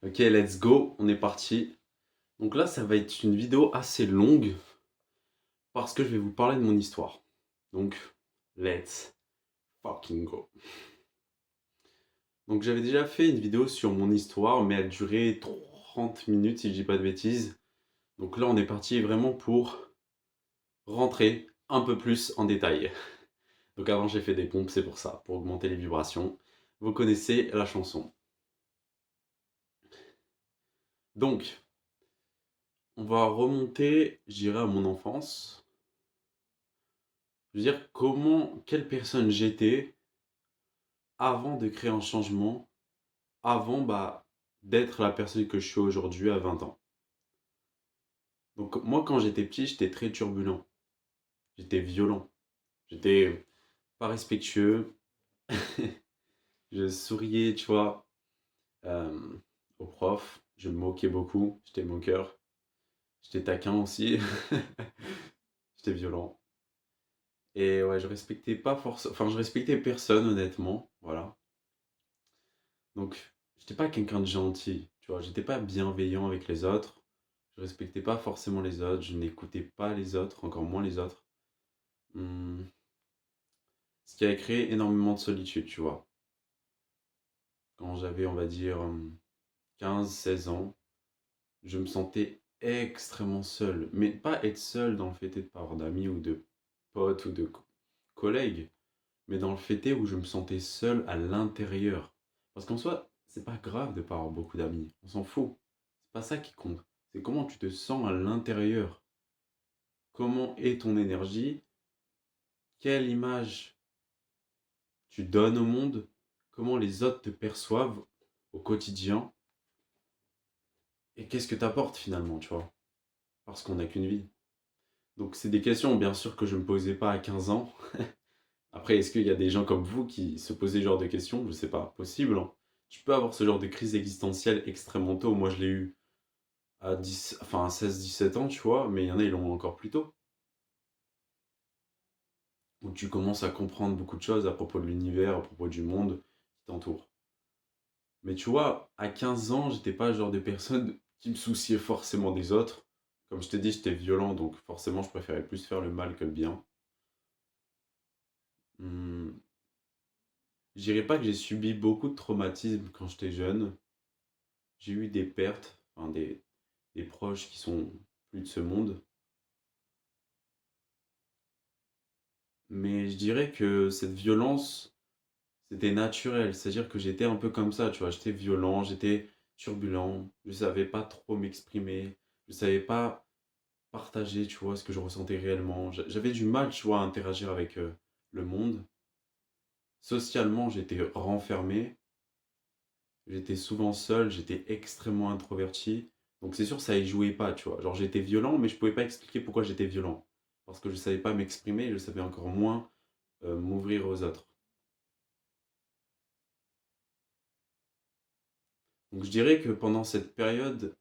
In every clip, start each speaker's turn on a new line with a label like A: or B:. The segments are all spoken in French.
A: Ok, let's go, on est parti. Donc là, ça va être une vidéo assez longue parce que je vais vous parler de mon histoire. Donc, let's fucking go. Donc j'avais déjà fait une vidéo sur mon histoire, mais elle durait 30 minutes si je dis pas de bêtises. Donc là, on est parti vraiment pour rentrer un peu plus en détail. Donc avant, j'ai fait des pompes, c'est pour ça, pour augmenter les vibrations. Vous connaissez la chanson. Donc, on va remonter, je dirais, à mon enfance. Je veux dire, quelle personne j'étais avant de créer un changement, avant d'être la personne que je suis aujourd'hui à 20 ans. Donc moi, quand j'étais petit, j'étais très turbulent, j'étais violent, j'étais pas respectueux, je souriais, tu vois, euh, aux profs, je me moquais beaucoup, j'étais moqueur, j'étais taquin aussi, j'étais violent. Et ouais, je respectais pas forcément, enfin je respectais personne honnêtement, voilà. Donc, j'étais pas quelqu'un de gentil, tu vois, j'étais pas bienveillant avec les autres, je respectais pas forcément les autres, je n'écoutais pas les autres, encore moins les autres. Hmm. Ce qui a créé énormément de solitude, tu vois. Quand j'avais, on va dire, 15-16 ans, je me sentais extrêmement seul. Mais pas être seul dans le fait de pas avoir d'amis ou de potes ou de collègues, mais dans le fait où je me sentais seul à l'intérieur. Parce qu'en soi, c'est pas grave de pas avoir beaucoup d'amis, on s'en fout. C'est pas ça qui compte. C'est comment tu te sens à l'intérieur. Comment est ton énergie? Quelle image tu donnes au monde? Comment les autres te perçoivent au quotidien? Et qu'est-ce que t'apportes finalement, tu vois? Parce qu'on n'a qu'une vie. Donc c'est des questions bien sûr que je ne me posais pas à 15 ans. Après, est-ce qu'il y a des gens comme vous qui se posent ce genre de questions? Je sais pas, possible, hein. Tu peux avoir ce genre de crise existentielle extrêmement tôt. Moi, je l'ai eu à 10, enfin à 16-17 ans, tu vois, mais il y en a, ils l'ont encore plus tôt. Où tu commences à comprendre beaucoup de choses à propos de l'univers, à propos du monde qui t'entoure. Mais tu vois, à 15 ans, j'étais pas le genre de personne qui me souciait forcément des autres. Comme je t'ai dit, j'étais violent, donc forcément, je préférais plus faire le mal que le bien. Hmm. Je dirais pas que j'ai subi beaucoup de traumatismes quand j'étais jeune. J'ai eu des pertes, enfin des proches qui sont plus de ce monde. Mais je dirais que cette violence, c'était naturel. C'est-à-dire que j'étais un peu comme ça, tu vois. J'étais violent, j'étais turbulent, je savais pas trop m'exprimer, je savais pas partager, tu vois, ce que je ressentais réellement. J'avais du mal, tu vois, à interagir avec le monde. Socialement, j'étais renfermé, j'étais souvent seul, j'étais extrêmement introverti. Donc c'est sûr, ça y jouait pas, tu vois. Genre j'étais violent, mais je pouvais pas expliquer pourquoi j'étais violent. Parce que je savais pas m'exprimer, je savais encore moins m'ouvrir aux autres. Donc je dirais que pendant cette période,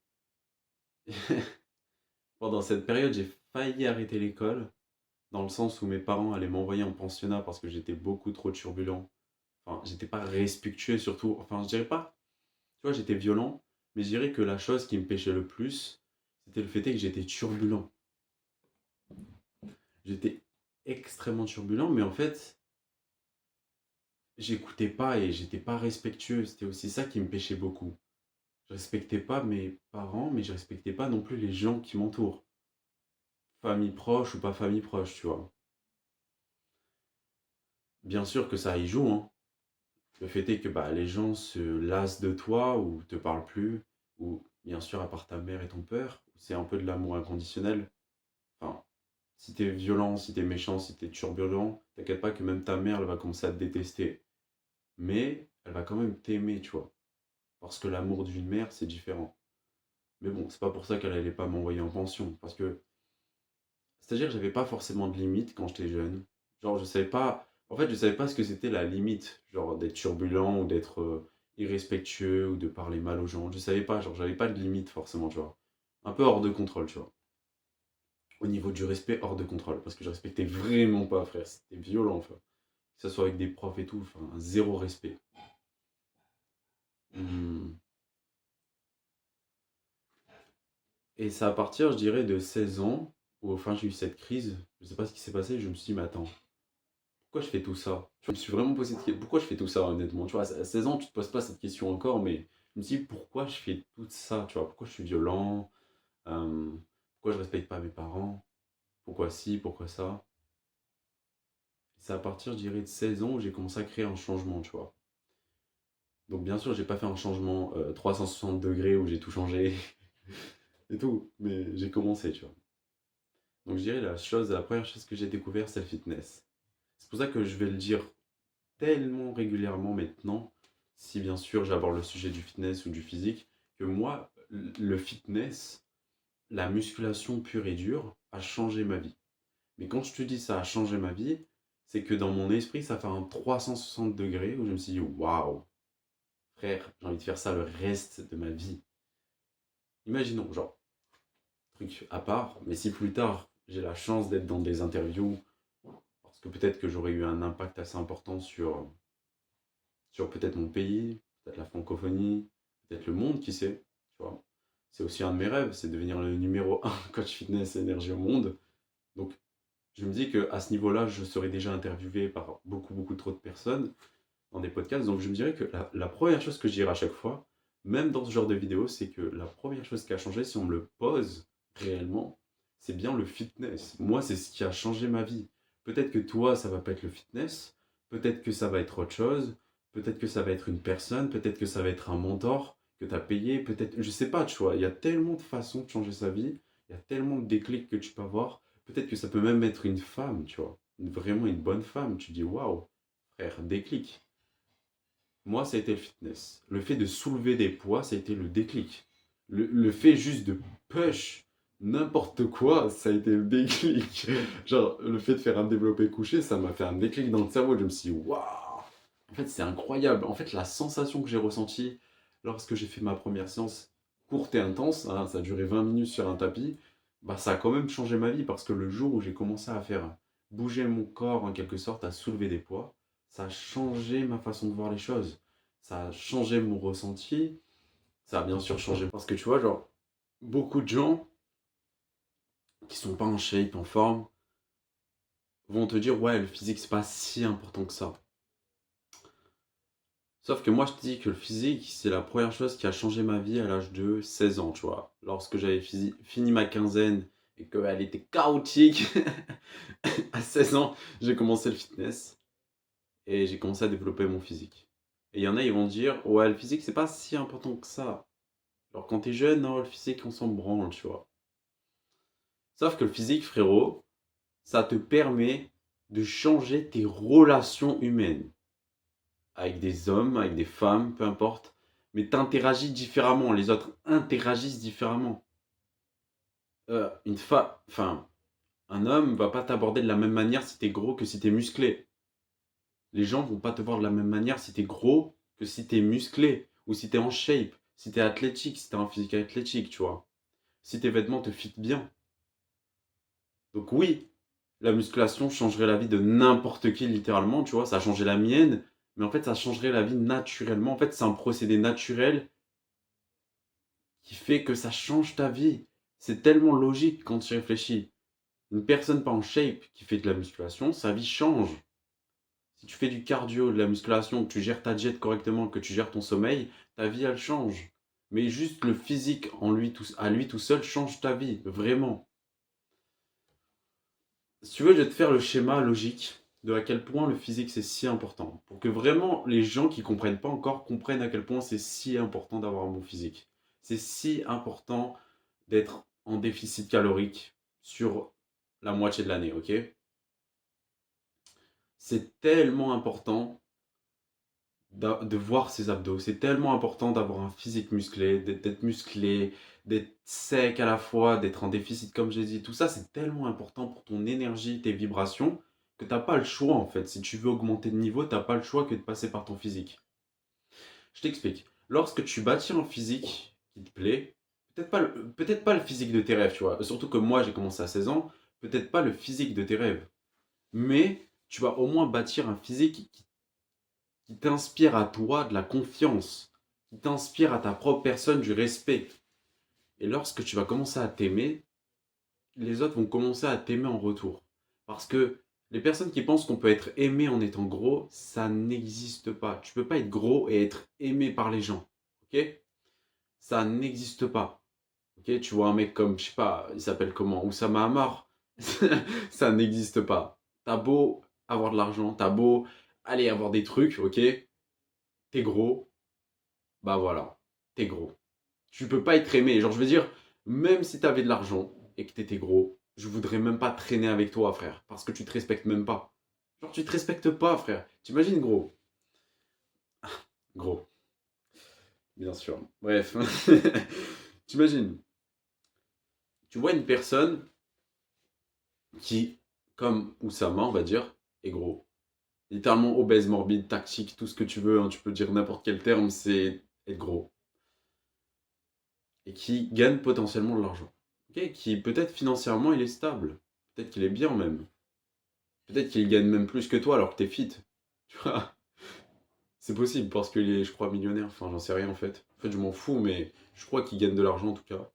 A: j'ai failli arrêter l'école, dans le sens où mes parents allaient m'envoyer en pensionnat parce que j'étais beaucoup trop turbulent. Enfin, j'étais pas respectueux surtout. Enfin, je dirais pas, tu vois, j'étais violent, mais je dirais que la chose qui me pêchait le plus, c'était le fait que j'étais turbulent. J'étais extrêmement turbulent, mais en fait, j'écoutais pas et j'étais pas respectueux. C'était aussi ça qui me pêchait beaucoup. Je respectais pas mes parents, mais je respectais pas non plus les gens qui m'entourent. Famille proche ou pas famille proche, tu vois. Bien sûr que ça y joue, hein. Le fait est que les gens se lassent de toi ou te parlent plus, ou bien sûr, à part ta mère et ton père, c'est un peu de l'amour inconditionnel. Enfin, si t'es violent, si t'es méchant, si t'es turbulent, t'inquiète pas que même ta mère, elle va commencer à te détester. Mais elle va quand même t'aimer, tu vois. Parce que l'amour d'une mère, c'est différent. Mais bon, c'est pas pour ça qu'elle allait pas m'envoyer en pension. Parce que, c'est-à-dire que j'avais pas forcément de limite quand j'étais jeune. Genre, je savais pas. En fait, je savais pas ce que c'était la limite. Genre, d'être turbulent ou d'être irrespectueux ou de parler mal aux gens. Je savais pas. Genre, j'avais pas de limite forcément, tu vois. Un peu hors de contrôle, tu vois. Au niveau du respect, hors de contrôle. Parce que je respectais vraiment pas, frère. C'était violent, enfin. Que ce soit avec des profs et tout, enfin, zéro respect. Hmm. Et c'est à partir, je dirais, de 16 ans, où enfin j'ai eu cette crise, je sais pas ce qui s'est passé, je me suis dit, mais attends, pourquoi je fais tout ça? Je me suis vraiment posé cette question, pourquoi je fais tout ça honnêtement? Tu vois, à 16 ans, tu te poses pas cette question encore, mais je me suis dit, pourquoi je fais tout ça? Tu vois, pourquoi je suis violent? Euh, Pourquoi je respecte pas mes parents? Pourquoi ci, pourquoi ça? C'est à partir, je dirais, de 16 ans où j'ai commencé à créer un changement, tu vois. Donc bien sûr, j'ai pas fait un changement 360 degrés où j'ai tout changé et tout, mais j'ai commencé, tu vois. Donc je dirais la première chose que j'ai découvert, c'est le fitness. C'est pour ça que je vais le dire tellement régulièrement maintenant, si bien sûr j'aborde le sujet du fitness ou du physique, que moi, le fitness, la musculation pure et dure, a changé ma vie. Mais quand je te dis ça a changé ma vie, c'est que dans mon esprit, ça fait un 360 degrés où je me suis dit, waouh, frère, j'ai envie de faire ça le reste de ma vie. Imaginons, genre, truc à part, mais si plus tard j'ai la chance d'être dans des interviews, parce que peut-être que j'aurais eu un impact assez important sur peut-être mon pays, peut-être la francophonie, peut-être le monde, qui sait, tu vois. C'est aussi un de mes rêves, c'est devenir le numéro un coach fitness et énergie au monde. Donc je me dis qu'à ce niveau-là, je serais déjà interviewé par beaucoup, beaucoup trop de personnes dans des podcasts. Donc je me dirais que la première chose que je dirais à chaque fois, même dans ce genre de vidéo, c'est que la première chose qui a changé, si on me le pose réellement, c'est bien le fitness. Moi, c'est ce qui a changé ma vie. Peut-être que toi, ça va pas être le fitness, peut-être que ça va être autre chose, peut-être que ça va être une personne, peut-être que ça va être un mentor que tu as payé, peut-être, je sais pas, tu vois, il y a tellement de façons de changer sa vie, il y a tellement de déclics que tu peux avoir, peut-être que ça peut même être une femme, tu vois, vraiment une bonne femme, tu dis waouh, frère, déclic. Moi, ça a été le fitness. Le fait de soulever des poids, ça a été le déclic. Le fait juste de push n'importe quoi, ça a été le déclic. Genre, le fait de faire un développé couché, ça m'a fait un déclic dans le cerveau. Je me suis dit, waouh! En fait, c'est incroyable. En fait, la sensation que j'ai ressentie lorsque j'ai fait ma première séance courte et intense, hein, ça a duré 20 minutes sur un tapis, bah, ça a quand même changé ma vie parce que le jour où j'ai commencé à faire bouger mon corps en quelque sorte, à soulever des poids, ça a changé ma façon de voir les choses. Ça a changé mon ressenti. Ça a bien sûr changé. Parce que tu vois, genre, beaucoup de gens qui sont pas en shape, en forme, vont te dire, ouais, le physique, c'est pas si important que ça. Sauf que moi, je te dis que le physique, c'est la première chose qui a changé ma vie à l'âge de 16 ans, tu vois. Lorsque j'avais fini ma quinzaine et qu'elle était chaotique, à 16 ans, j'ai commencé le fitness et j'ai commencé à développer mon physique. Et il y en a, ils vont dire, ouais, le physique, c'est pas si important que ça. Alors quand t'es jeune, non, le physique, on s'en branle, tu vois. Sauf que le physique, frérot, ça te permet de changer tes relations humaines. Avec des hommes, avec des femmes, peu importe. Mais t'interagis différemment, les autres interagissent différemment. Enfin, un homme va pas t'aborder de la même manière si t'es gros que si t'es musclé. Les gens vont pas te voir de la même manière si t'es gros que si t'es musclé, ou si t'es en shape, si t'es athlétique, si t'as un physique athlétique, tu vois. Si tes vêtements te fit bien. Donc oui, la musculation changerait la vie de n'importe qui, littéralement, tu vois, ça a changé la mienne, mais en fait, ça changerait la vie naturellement. En fait, c'est un procédé naturel qui fait que ça change ta vie. C'est tellement logique quand tu y réfléchis. Une personne pas en shape qui fait de la musculation, sa vie change. Si tu fais du cardio, de la musculation, que tu gères ta diète correctement, que tu gères ton sommeil, ta vie, elle change. Mais juste le physique à lui tout seul change ta vie, vraiment. Si tu veux, je vais te faire le schéma logique de à quel point le physique c'est si important. Pour que vraiment les gens qui ne comprennent pas encore comprennent à quel point c'est si important d'avoir un bon physique. C'est si important d'être en déficit calorique sur la moitié de l'année, ok? C'est tellement important de voir ses abdos. C'est tellement important d'avoir un physique musclé, d'être musclé, d'être sec à la fois, d'être en déficit comme j'ai dit. Tout ça, c'est tellement important pour ton énergie, tes vibrations, que t'as pas le choix en fait. Si tu veux augmenter de niveau, t'as pas le choix que de passer par ton physique. Je t'explique. Lorsque tu bâtis un physique qui te plaît, peut-être pas le physique de tes rêves, tu vois. Surtout que moi, j'ai commencé à 16 ans, peut-être pas le physique de tes rêves. Mais tu vas au moins bâtir un physique qui t'inspire à toi de la confiance, qui t'inspire à ta propre personne du respect. Et lorsque tu vas commencer à t'aimer, les autres vont commencer à t'aimer en retour. Parce que les personnes qui pensent qu'on peut être aimé en étant gros, ça n'existe pas. Tu peux pas être gros et être aimé par les gens. Ok? Ça n'existe pas. Ok? Tu vois un mec comme, je sais pas, il s'appelle comment? Oussama Hamar. Ça n'existe pas. T'as beau avoir de l'argent, t'as beau aller avoir des trucs, ok? T'es gros, bah voilà, t'es gros. Tu peux pas être aimé. Genre, je veux dire, même si t'avais de l'argent et que t'étais gros, je voudrais même pas traîner avec toi, frère. Parce que tu te respectes même pas. Genre, tu te respectes pas, frère. T'imagines, gros? Gros, bien sûr. Bref. T'imagines, tu vois une personne qui, comme Oussama, on va dire, est gros. Littéralement obèse, morbide, tactique, tout ce que tu veux, hein, tu peux dire n'importe quel terme, c'est être gros. Et qui gagne potentiellement de l'argent. Ok, qui peut-être financièrement il est stable. Peut-être qu'il est bien même. Peut-être qu'il gagne même plus que toi alors que t'es fit. Tu vois? C'est possible parce qu'il est, je crois, millionnaire. Enfin, j'en sais rien en fait. En fait, je m'en fous, mais je crois qu'il gagne de l'argent en tout cas.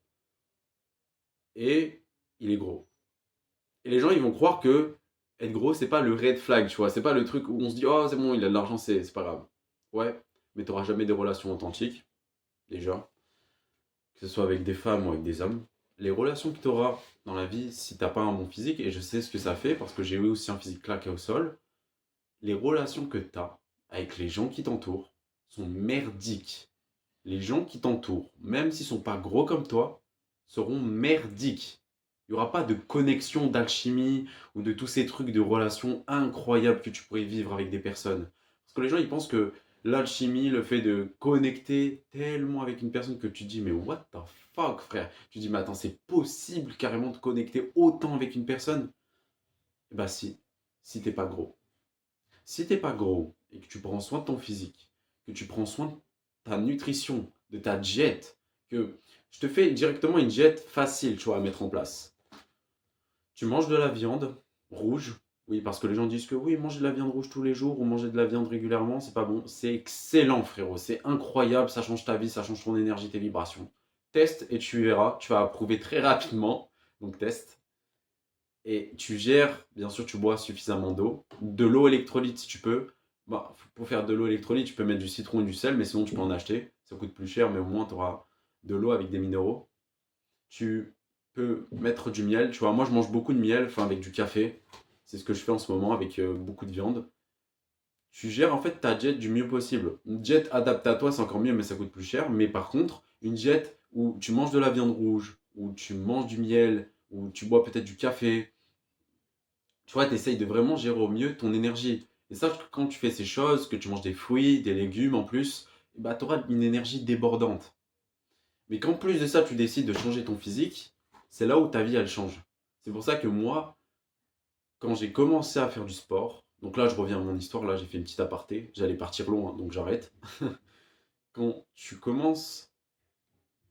A: Et il est gros. Et les gens, ils vont croire que être gros, c'est pas le red flag, tu vois. C'est pas le truc où on se dit, oh, c'est bon, il a de l'argent, c'est pas grave. Ouais, mais t'auras jamais des relations authentiques, déjà. Que ce soit avec des femmes ou avec des hommes. Les relations que t'auras dans la vie, si t'as pas un bon physique, et je sais ce que ça fait parce que j'ai eu aussi un physique claqué au sol, les relations que tu as avec les gens qui t'entourent sont merdiques. Les gens qui t'entourent, même s'ils sont pas gros comme toi, seront merdiques. Il n'y aura pas de connexion, d'alchimie ou de tous ces trucs de relations incroyables que tu pourrais vivre avec des personnes. Parce que les gens, ils pensent que l'alchimie, le fait de connecter tellement avec une personne que tu dis, mais what the fuck, frère? Tu dis, mais attends, c'est possible carrément de connecter autant avec une personne? Eh bah si t'es pas gros. Si t'es pas gros et que tu prends soin de ton physique, que tu prends soin de ta nutrition, de ta diète, que je te fais directement une diète facile, tu vois, à mettre en place. Tu manges de la viande rouge, oui, parce que les gens disent que oui, manger de la viande rouge tous les jours ou manger de la viande régulièrement, c'est pas bon. C'est excellent, frérot, c'est incroyable, ça change ta vie, ça change ton énergie, tes vibrations. Teste et tu verras, tu vas approuver très rapidement. Donc teste. Et tu gères, bien sûr, tu bois suffisamment d'eau. De l'eau électrolyte si tu peux. Bah, pour faire de l'eau électrolyte, tu peux mettre du citron et du sel, mais sinon tu peux en acheter. Ça coûte plus cher, mais au moins tu auras de l'eau avec des minéraux. Tu peux mettre du miel. Tu vois, moi je mange beaucoup de miel, enfin avec du café. C'est ce que je fais en ce moment avec beaucoup de viande. Tu gères en fait ta diète du mieux possible. Une diète adaptée à toi, c'est encore mieux, mais ça coûte plus cher. Mais par contre, une diète où tu manges de la viande rouge, où tu manges du miel, où tu bois peut-être du café, tu vois, tu essayes de vraiment gérer au mieux ton énergie. Et sache que quand tu fais ces choses, que tu manges des fruits, des légumes en plus, bah, tu auras une énergie débordante. Mais qu'en plus de ça, tu décides de changer ton physique, c'est là où ta vie, elle change. C'est pour ça que moi, quand j'ai commencé à faire du sport, donc là, je reviens à mon histoire, là, j'ai fait une petite aparté, j'allais partir loin, donc j'arrête. Quand tu commences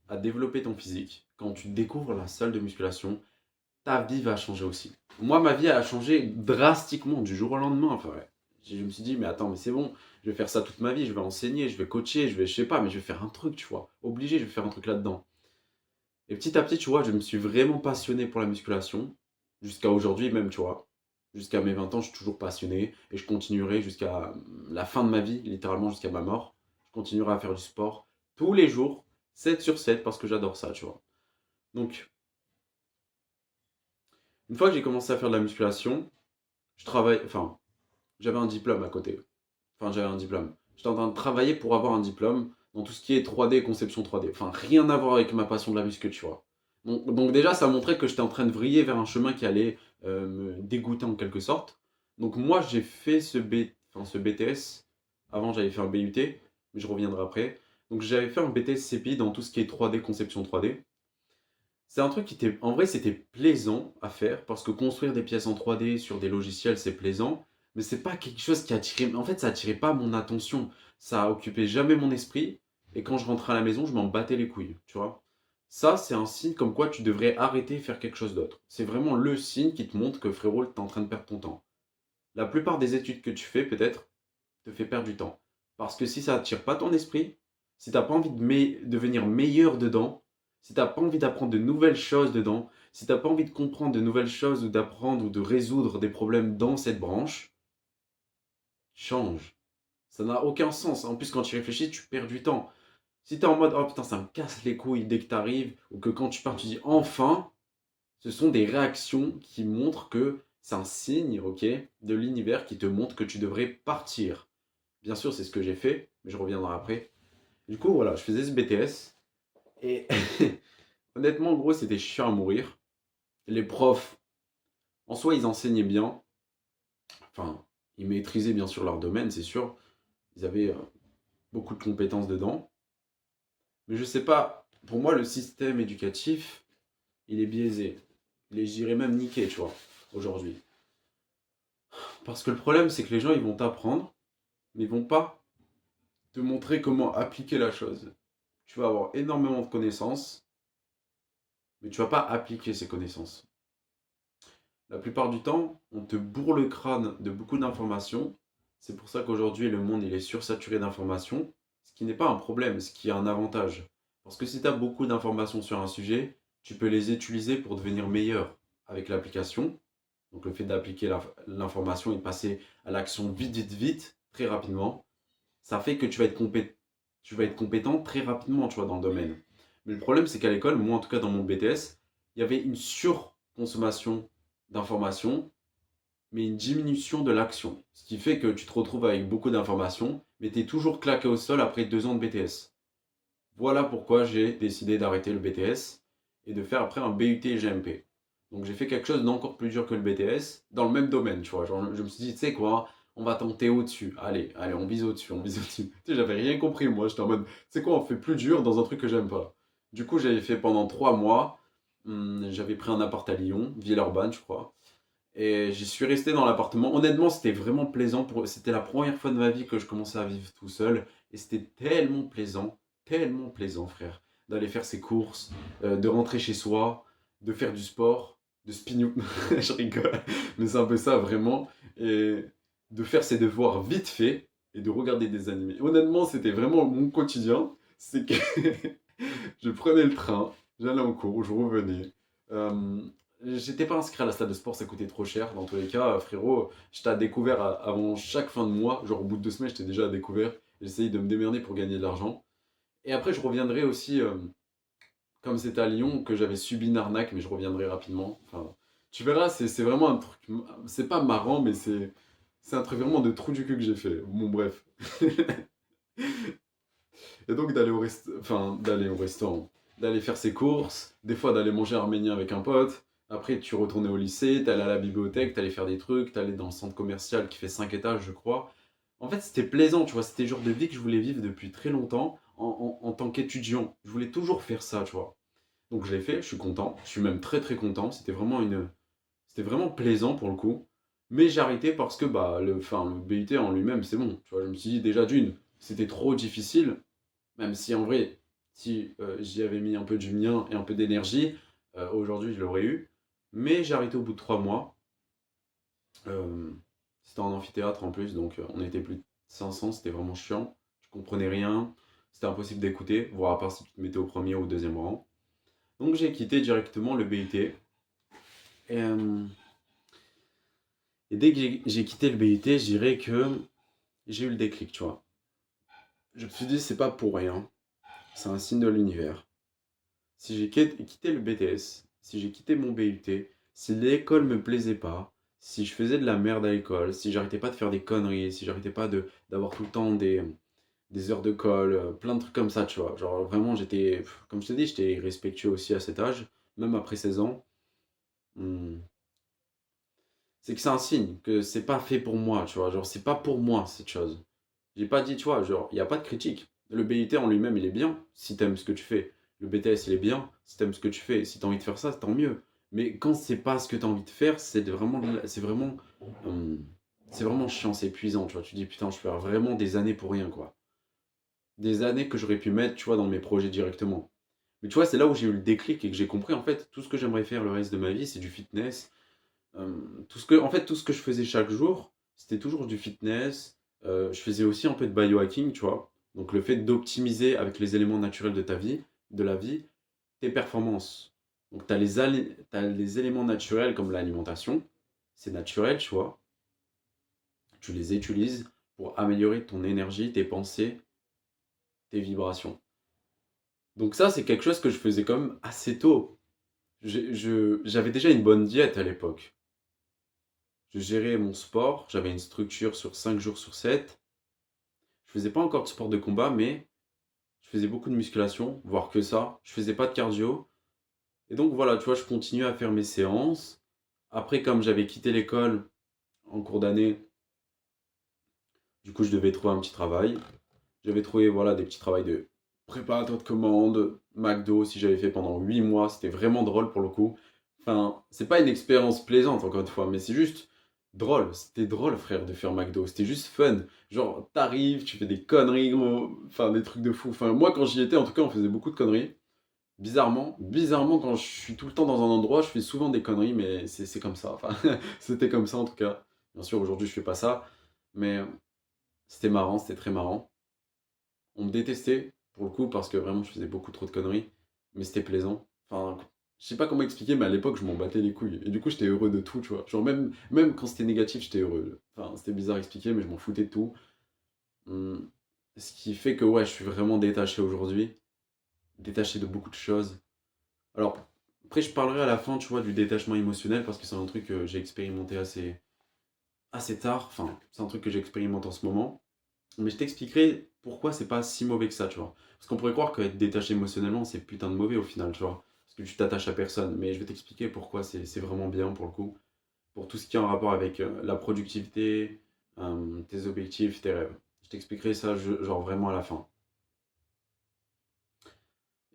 A: à développer ton physique, quand tu découvres la salle de musculation, ta vie va changer aussi. Moi, ma vie a changé drastiquement du jour au lendemain. Enfin, ouais. Je me suis dit, mais attends, mais c'est bon, je vais faire ça toute ma vie, je vais enseigner, je vais coacher, je sais pas, mais je vais faire un truc, tu vois. Obligé, je vais faire un truc là-dedans. Et petit à petit, tu vois, je me suis vraiment passionné pour la musculation, jusqu'à aujourd'hui même, tu vois. Jusqu'à mes 20 ans, je suis toujours passionné et je continuerai jusqu'à la fin de ma vie, littéralement jusqu'à ma mort. Je continuerai à faire du sport tous les jours, 7 sur 7, parce que j'adore ça, tu vois. Donc, une fois que j'ai commencé à faire de la musculation, je travaille, enfin, j'avais un diplôme à côté. Enfin, j'avais un diplôme. J'étais en train de travailler pour avoir un diplôme dans tout ce qui est 3D et conception 3D. Enfin, rien à voir avec ma passion de la muscu, tu vois. Donc déjà, ça montrait que j'étais en train de vriller vers un chemin qui allait me dégoûter en quelque sorte. Donc moi, j'ai fait ce BTS. Avant, j'avais fait un BUT, mais je reviendrai après. Donc j'avais fait un BTS CPI dans tout ce qui est 3D, conception 3D. C'est un truc qui était, en vrai, c'était plaisant à faire parce que construire des pièces en 3D sur des logiciels, c'est plaisant, mais c'est pas quelque chose qui attirait. En fait, ça attirait pas mon attention. Ça occupait jamais mon esprit. Et quand je rentrais à la maison, je m'en battais les couilles, tu vois. Ça, c'est un signe comme quoi tu devrais arrêter et faire quelque chose d'autre. C'est vraiment le signe qui te montre que frérot, t'es en train de perdre ton temps. La plupart des études que tu fais, peut-être, te fait perdre du temps. Parce que si ça attire pas ton esprit, si t'as pas envie de devenir meilleur dedans, Si t'as pas envie d'apprendre de nouvelles choses dedans, si t'as pas envie de comprendre de nouvelles choses ou d'apprendre ou de résoudre des problèmes dans cette branche, change. Ça n'a aucun sens. En plus, quand tu y réfléchis, tu perds du temps. Si t'es en mode, oh putain, ça me casse les couilles dès que t'arrives, ou que quand tu pars, tu dis enfin, ce sont des réactions qui montrent que c'est un signe, ok, de l'univers qui te montre que tu devrais partir. Bien sûr, c'est ce que j'ai fait, mais je reviendrai après. Du coup, voilà, je faisais ce BTS, et honnêtement, en gros, c'était chiant à mourir. Les profs, en soi, ils enseignaient bien. Enfin, ils maîtrisaient bien sûr leur domaine, c'est sûr. Ils avaient beaucoup de compétences dedans. Mais je sais pas, pour moi, le système éducatif, il est biaisé. Il est, je dirais même niqué, tu vois, aujourd'hui. Parce que le problème, c'est que les gens, ils vont t'apprendre, mais ils vont pas te montrer comment appliquer la chose. Tu vas avoir énormément de connaissances, mais tu vas pas appliquer ces connaissances. La plupart du temps, on te bourre le crâne de beaucoup d'informations. C'est pour ça qu'aujourd'hui, le monde il est sursaturé d'informations, ce qui n'est pas un problème, ce qui est un avantage. Parce que si tu as beaucoup d'informations sur un sujet, tu peux les utiliser pour devenir meilleur avec l'application. Donc le fait d'appliquer l'information et de passer à l'action vite, vite, vite, très rapidement, ça fait que tu vas être compétent très rapidement, tu vois, dans le domaine. Mais le problème, c'est qu'à l'école, moi en tout cas dans mon BTS, il y avait une surconsommation d'informations, mais une diminution de l'action. Ce qui fait que tu te retrouves avec beaucoup d'informations, mais tu es toujours claqué au sol après 2 ans de BTS. Voilà pourquoi j'ai décidé d'arrêter le BTS et de faire après un BUT GMP. Donc j'ai fait quelque chose d'encore plus dur que le BTS, dans le même domaine, tu vois. Genre, je me suis dit, tu sais quoi, on va tenter au-dessus. Allez, allez, on vise au-dessus, on vise au-dessus. Tu sais, j'avais rien compris, moi. J'étais en mode, tu sais quoi, on fait plus dur dans un truc que j'aime pas. Du coup, j'avais fait pendant 3 mois. J'avais pris un appart à Lyon, Villeurbanne, je crois. Et j'y suis resté dans l'appartement. Honnêtement, c'était vraiment plaisant. C'était la première fois de ma vie que je commençais à vivre tout seul. Et c'était tellement plaisant, frère, d'aller faire ses courses, de rentrer chez soi, de faire du sport, de spinner. Je rigole, mais c'est un peu ça vraiment. Et de faire ses devoirs vite fait et de regarder des animés. Honnêtement, c'était vraiment mon quotidien. C'est que je prenais le train, j'allais en cours, je revenais. Euh, J'étais pas inscrit à la salle de sport, ça coûtait trop cher. Dans tous les cas, frérot, j'étais à découvert avant chaque fin de mois. Genre au bout de 2 semaines, j'étais déjà à découvert. J'essayais de me démerder pour gagner de l'argent. Et après, je reviendrai aussi, comme c'était à Lyon, que j'avais subi une arnaque, mais je reviendrai rapidement. Enfin, tu verras, c'est vraiment un truc. C'est pas marrant, mais c'est un truc vraiment de trou du cul que j'ai fait. Bon, bref. Et donc d'aller au restaurant, d'aller faire ses courses, des fois d'aller manger arménien avec un pote. Après, tu retournais au lycée, t'allais à la bibliothèque, t'allais faire des trucs, t'allais dans le centre commercial qui fait 5 étages, je crois. En fait, c'était plaisant, tu vois, c'était le genre de vie que je voulais vivre depuis très longtemps en tant qu'étudiant. Je voulais toujours faire ça, tu vois. Donc je l'ai fait, je suis content, je suis même très très content. C'était vraiment plaisant pour le coup. Mais j'ai arrêté parce que bah, le BUT en lui-même, c'est bon. Tu vois, je me suis dit déjà d'une, c'était trop difficile. Même si en vrai, si j'y avais mis un peu du mien et un peu d'énergie, aujourd'hui je l'aurais eu. Mais j'ai arrêté au bout de 3 mois. Euh, C'était en amphithéâtre en plus, donc on était plus de 500, c'était vraiment chiant. Je comprenais rien, c'était impossible d'écouter, voire à part si tu te mettais au premier ou au deuxième rang. Donc j'ai quitté directement le BUT. Et, euh, et dès que j'ai quitté le BUT, je dirais que j'ai eu le déclic, tu vois. Je me suis dit, c'est pas pour rien, c'est un signe de l'univers. Si j'ai quitté le BTS, si j'ai quitté mon BUT, si l'école me plaisait pas, si je faisais de la merde à l'école, si j'arrêtais pas de faire des conneries, si j'arrêtais pas d'avoir tout le temps des heures de colle, plein de trucs comme ça, tu vois. Genre vraiment, comme je te dis, j'étais respectueux aussi à cet âge, même après 16 ans. Hmm. C'est que c'est un signe que c'est pas fait pour moi, tu vois. Genre, c'est pas pour moi cette chose. J'ai pas dit, tu vois, genre, il n'y a pas de critique. Le BUT en lui-même, il est bien, si t'aimes ce que tu fais. Le BTS, il est bien, si t'aimes ce que tu fais. Si t'as envie de faire ça, tant mieux. Mais quand c'est pas ce que t'as envie de faire, euh, c'est vraiment chiant, c'est épuisant, tu vois. Tu dis, putain, je perds vraiment des années pour rien, quoi. Des années que j'aurais pu mettre, tu vois, dans mes projets directement. Mais tu vois, c'est là où j'ai eu le déclic et que j'ai compris, en fait, tout ce que j'aimerais faire le reste de ma vie, c'est du fitness. En fait, tout ce que je faisais chaque jour, c'était toujours du fitness. Je faisais aussi un peu de biohacking, tu vois. Donc le fait d'optimiser avec les éléments naturels de ta vie, de la vie, tes performances. Donc, tu as les éléments naturels comme l'alimentation. C'est naturel, tu vois. Tu les utilises pour améliorer ton énergie, tes pensées, tes vibrations. Donc ça, c'est quelque chose que je faisais quand même assez tôt. J'avais déjà une bonne diète à l'époque. Je gérais mon sport, j'avais une structure sur 5 jours sur 7. Je faisais pas encore de sport de combat, mais je faisais beaucoup de musculation, voire que ça. Je faisais pas de cardio. Et donc voilà, tu vois, je continuais à faire mes séances. Après, comme j'avais quitté l'école en cours d'année, du coup, je devais trouver un petit travail. J'avais trouvé voilà, des petits travails de préparateur de commandes, McDo, si j'avais fait pendant 8 mois. C'était vraiment drôle pour le coup. Enfin, c'est pas une expérience plaisante, encore une fois, mais c'est juste drôle. C'était drôle, frère, de faire McDo. C'était juste fun. Genre, t'arrives, tu fais des conneries, gros. Enfin, des trucs de fou. Enfin, moi, quand j'y étais, en tout cas, on faisait beaucoup de conneries. Bizarrement, quand je suis tout le temps dans un endroit, je fais souvent des conneries, mais c'est comme ça. Enfin, c'était comme ça, en tout cas. Bien sûr, aujourd'hui, je fais pas ça. Mais c'était marrant, c'était très marrant. On me détestait, pour le coup, parce que vraiment, je faisais beaucoup trop de conneries. Mais c'était plaisant. Enfin, je sais pas comment expliquer, mais à l'époque, je m'en battais les couilles. Et du coup, j'étais heureux de tout, tu vois. Genre, même quand c'était négatif, j'étais heureux. Enfin, c'était bizarre à expliquer, mais je m'en foutais de tout. Hum, Ce qui fait que, ouais, je suis vraiment détaché aujourd'hui. Détaché de beaucoup de choses. Alors, après, je parlerai à la fin, tu vois, du détachement émotionnel, parce que c'est un truc que j'ai expérimenté assez tard. Enfin, c'est un truc que j'expérimente en ce moment. Mais je t'expliquerai pourquoi c'est pas si mauvais que ça, tu vois. Parce qu'on pourrait croire qu'être détaché émotionnellement, c'est putain de mauvais au final, tu vois. Parce que tu t'attaches à personne. Mais je vais t'expliquer pourquoi c'est vraiment bien pour le coup. Pour tout ce qui est en rapport avec la productivité, tes objectifs, tes rêves. Je t'expliquerai ça, genre vraiment à la fin.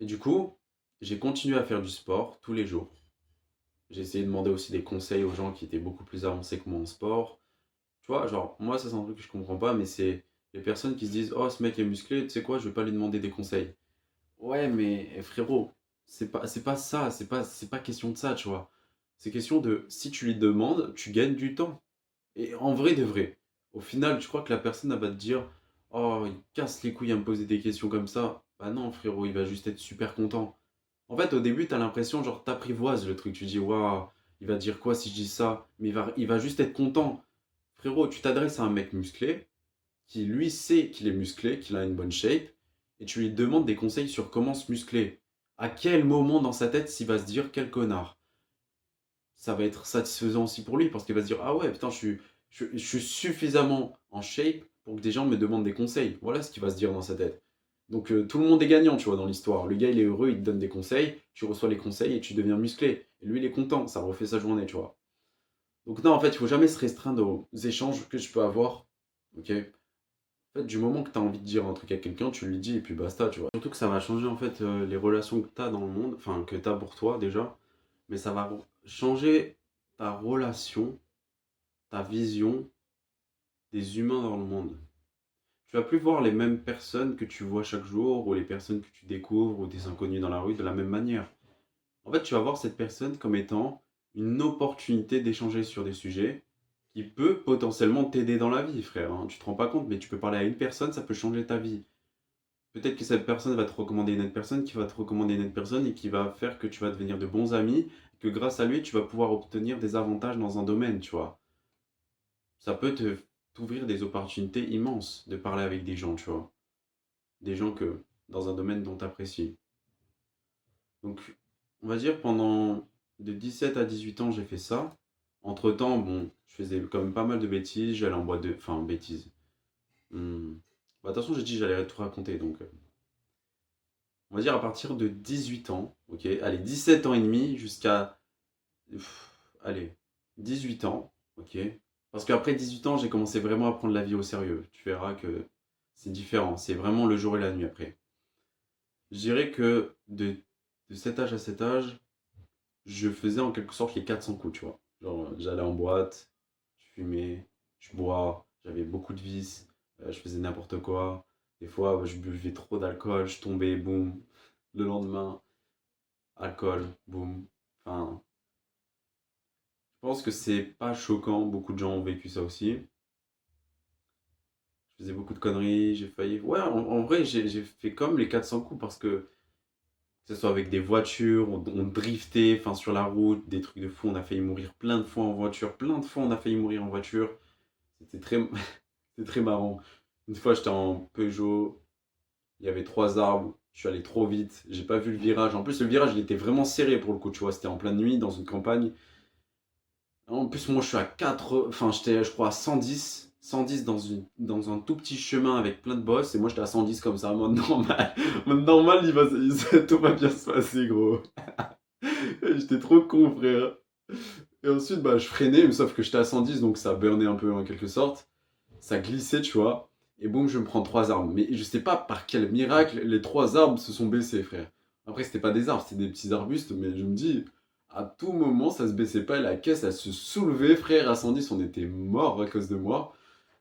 A: Et du coup, j'ai continué à faire du sport tous les jours. J'ai essayé de demander aussi des conseils aux gens qui étaient beaucoup plus avancés que moi en sport. Tu vois, genre, moi, ça c'est un truc que je comprends pas, mais c'est les personnes qui se disent, oh, ce mec est musclé, tu sais quoi, je vais pas lui demander des conseils. Ouais, mais frérot, c'est pas ça, c'est pas question de ça, tu vois. C'est question de, si tu lui demandes, tu gagnes du temps. Et en vrai de vrai, au final, tu crois que la personne, elle va te dire, oh, il casse les couilles à me poser des questions comme ça. Bah non, frérot, il va juste être super content. En fait, au début, t'as l'impression, genre, t'apprivoises le truc. Tu dis, waouh, il va dire quoi si je dis ça? Mais il va juste être content. Frérot, tu t'adresses à un mec musclé qui, lui, sait qu'il est musclé, qu'il a une bonne shape, et tu lui demandes des conseils sur comment se muscler. À quel moment dans sa tête s'il va se dire, quel connard? Ça va être satisfaisant aussi pour lui, parce qu'il va se dire, ah ouais, putain, je suis suffisamment en shape pour que des gens me demandent des conseils. Voilà ce qu'il va se dire dans sa tête. Donc tout le monde est gagnant, tu vois, dans l'histoire. Le gars, il est heureux, il te donne des conseils, tu reçois les conseils et tu deviens musclé. Et lui, il est content, ça refait sa journée, tu vois. Donc non, en fait, il faut jamais se restreindre aux échanges que je peux avoir. Ok? En fait, du moment que tu as envie de dire un truc à quelqu'un, tu lui dis et puis basta, tu vois. Surtout que ça va changer en fait les relations que tu as dans le monde, enfin que tu as pour toi déjà, mais ça va changer ta relation, ta vision des humains dans le monde. Tu vas plus voir les mêmes personnes que tu vois chaque jour ou les personnes que tu découvres ou des inconnus dans la rue de la même manière. En fait, tu vas voir cette personne comme étant une opportunité d'échanger sur des sujets qui peut potentiellement t'aider dans la vie, frère, hein. Tu te rends pas compte, mais tu peux parler à une personne, ça peut changer ta vie. Peut-être que cette personne va te recommander une autre personne, qui va te recommander une autre personne et qui va faire que tu vas devenir de bons amis, que grâce à lui, tu vas pouvoir obtenir des avantages dans un domaine, tu vois. Ça peut t'ouvrir des opportunités immenses de parler avec des gens, tu vois. Des gens que, dans un domaine dont tu apprécies. Donc, on va dire pendant de 17 à 18 ans, j'ai fait ça. Entre-temps, bon, je faisais quand même pas mal de bêtises, j'allais en boîte de... Enfin, bêtises. Hmm. Bah, attention, j'ai dit que j'allais tout raconter, donc... on va dire à partir de 18 ans, ok? Allez, 17 ans et demi jusqu'à... allez, 18 ans, ok? Parce qu'après 18 ans, j'ai commencé vraiment à prendre la vie au sérieux. Tu verras que c'est différent, c'est vraiment le jour et la nuit après. Je dirais que de cet âge à cet âge, je faisais en quelque sorte les 400 coups, tu vois. Genre, j'allais en boîte, je fumais, je bois, j'avais beaucoup de vices, je faisais n'importe quoi. Des fois, je buvais trop d'alcool, je tombais, boum. Le lendemain, alcool, boum. Enfin, je pense que c'est pas choquant, beaucoup de gens ont vécu ça aussi. Je faisais beaucoup de conneries, j'ai failli. Ouais, en vrai, j'ai fait comme les 400 coups parce que Que ce soit avec des voitures, on driftait, enfin sur la route, des trucs de fou, on a failli mourir plein de fois en voiture, plein de fois on a failli mourir en voiture. C'était très, c'était très marrant. Une fois j'étais en Peugeot, il y avait trois arbres, je suis allé trop vite, j'ai pas vu le virage. En plus le virage il était vraiment serré pour le coup, tu vois, c'était en pleine nuit dans une campagne. En plus moi je suis à 4, enfin j'étais je crois à 110 dans un tout petit chemin avec plein de bosses et moi j'étais à 110 comme ça, en mode normal. En mode normal, tout va bien se passer gros. J'étais trop con, frère. Et ensuite, bah, je freinais, mais sauf que j'étais à 110, donc ça burnait un peu en quelque sorte. Ça glissait, tu vois. Et boum, je me prends trois arbres. Mais je sais pas par quel miracle, les trois arbres se sont baissés, frère. Après, c'était pas des arbres, c'était des petits arbustes, mais je me dis, à tout moment, ça se baissait pas et la caisse, elle se soulevait, frère. À 110, on était mort à cause de moi.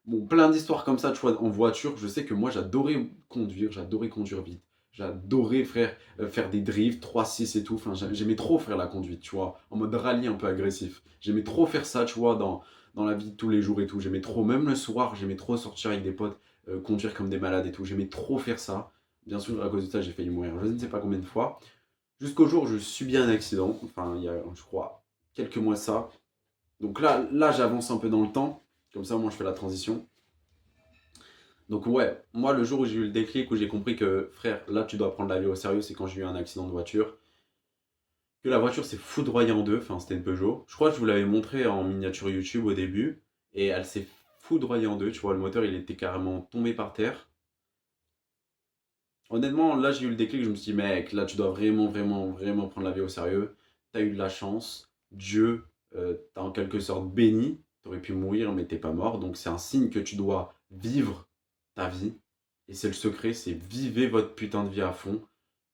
A: Bon, plein d'histoires comme ça, tu vois, en voiture. Je sais que moi, j'adorais conduire vite. J'adorais, frère, faire des drifts, 3-6 et tout. Enfin, j'aimais trop faire la conduite, tu vois, en mode rallye un peu agressif. J'aimais trop faire ça, tu vois, dans la vie de tous les jours et tout. J'aimais trop, même le soir, j'aimais trop sortir avec des potes, conduire comme des malades et tout. J'aimais trop faire ça. Bien sûr, à cause de ça, j'ai failli mourir je ne sais pas combien de fois. Jusqu'au jour où je subis un accident. Enfin, il y a, je crois, quelques mois de ça. Donc là j'avance un peu dans le temps. Comme ça, moi, je fais la transition. Donc ouais, moi le jour où j'ai eu le déclic, où j'ai compris que frère, là tu dois prendre la vie au sérieux, c'est quand j'ai eu un accident de voiture. Que la voiture s'est foudroyée en deux, enfin c'était une Peugeot. Je crois que je vous l'avais montré en miniature YouTube au début. Et elle s'est foudroyée en deux, tu vois, le moteur il était carrément tombé par terre. Honnêtement, là j'ai eu le déclic, je me suis dit mec, là tu dois vraiment prendre la vie au sérieux. T'as eu de la chance, Dieu t'a en quelque sorte béni. T'aurais pu mourir mais t'es pas mort, donc c'est un signe que tu dois vivre ta vie. Et c'est le secret, c'est vivez votre putain de vie à fond,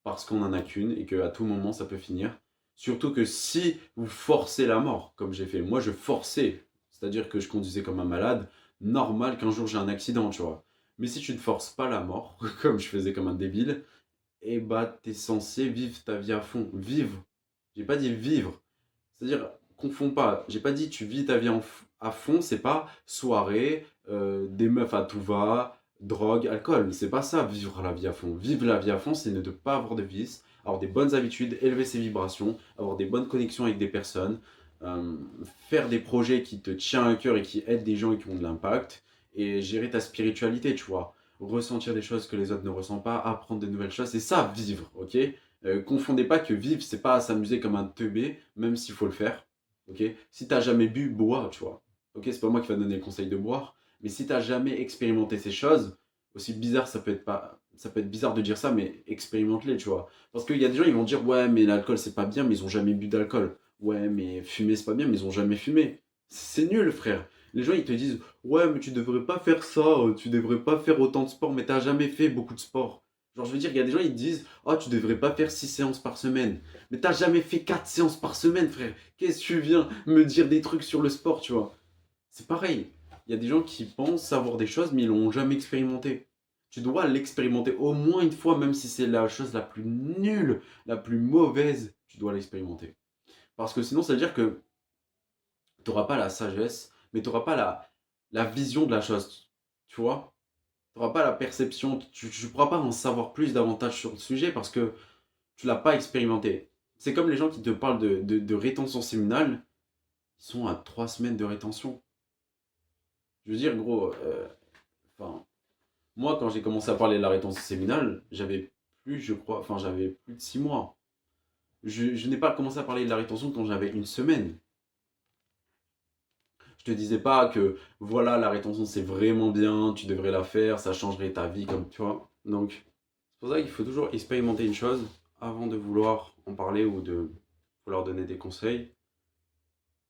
A: parce qu'on en a qu'une et qu'à tout moment ça peut finir. Surtout que si vous forcez la mort, comme j'ai fait, moi je forçais, c'est-à-dire que je conduisais comme un malade, normal qu'un jour j'ai un accident, tu vois. Mais si tu ne forces pas la mort, comme je faisais comme un débile, et bah t'es censé vivre ta vie à fond. Vivre. J'ai pas dit vivre. C'est-à-dire, confonds pas. J'ai pas dit tu vis ta vie à fond, c'est pas soirée, des meufs à tout va, drogue, alcool. C'est pas ça, vivre la vie à fond. Vivre la vie à fond, c'est ne pas avoir de vices, avoir des bonnes habitudes, élever ses vibrations, avoir des bonnes connexions avec des personnes, euh, faire des projets qui te tiennent à cœur et qui aident des gens et qui ont de l'impact, et gérer ta spiritualité, tu vois. Ressentir des choses que les autres ne ressentent pas, apprendre de nouvelles choses, c'est ça, vivre, ok? Confondez pas que vivre, c'est pas s'amuser comme un teubé, même s'il faut le faire. Ok. Si t'as jamais bu, bois, tu vois. Ok, c'est pas moi qui va te donner le conseil de boire, mais si t'as jamais expérimenté ces choses, aussi bizarre ça peut être pas, ça peut être bizarre de dire ça, mais expérimente-les, tu vois. Parce qu'il y a des gens, ils vont dire ouais, mais l'alcool c'est pas bien, mais ils ont jamais bu d'alcool. Ouais, mais fumer c'est pas bien, mais ils ont jamais fumé. C'est nul, frère. Les gens ils te disent ouais, mais tu devrais pas faire ça, tu devrais pas faire autant de sport, mais t'as jamais fait beaucoup de sport. Genre, je veux dire, il y a des gens, ils te disent oh, tu devrais pas faire 6 séances par semaine. Mais t'as jamais fait 4 séances par semaine, frère. Qu'est-ce que tu viens me dire des trucs sur le sport, tu vois? C'est pareil. Il y a des gens qui pensent savoir des choses, mais ils l'ont jamais expérimenté. Tu dois l'expérimenter au moins une fois, même si c'est la chose la plus nulle, la plus mauvaise, tu dois l'expérimenter. Parce que sinon, ça veut dire que tu n'auras pas la sagesse, mais tu n'auras pas la vision de la chose. Tu vois? Tu n'auras pas la perception, tu ne pourras pas en savoir plus davantage sur le sujet parce que tu l'as pas expérimenté. C'est comme les gens qui te parlent de rétention séminale, ils sont à 3 semaines de rétention. Je veux dire, gros, enfin, moi, quand j'ai commencé à parler de la rétention séminale, j'avais plus, je crois, enfin, j'avais plus de 6 mois. Je n'ai pas commencé à parler de la rétention quand j'avais une semaine. Je te disais pas que, voilà, la rétention, c'est vraiment bien, tu devrais la faire, ça changerait ta vie, comme tu vois. Donc, c'est pour ça qu'il faut toujours expérimenter une chose avant de vouloir en parler ou de vouloir donner des conseils.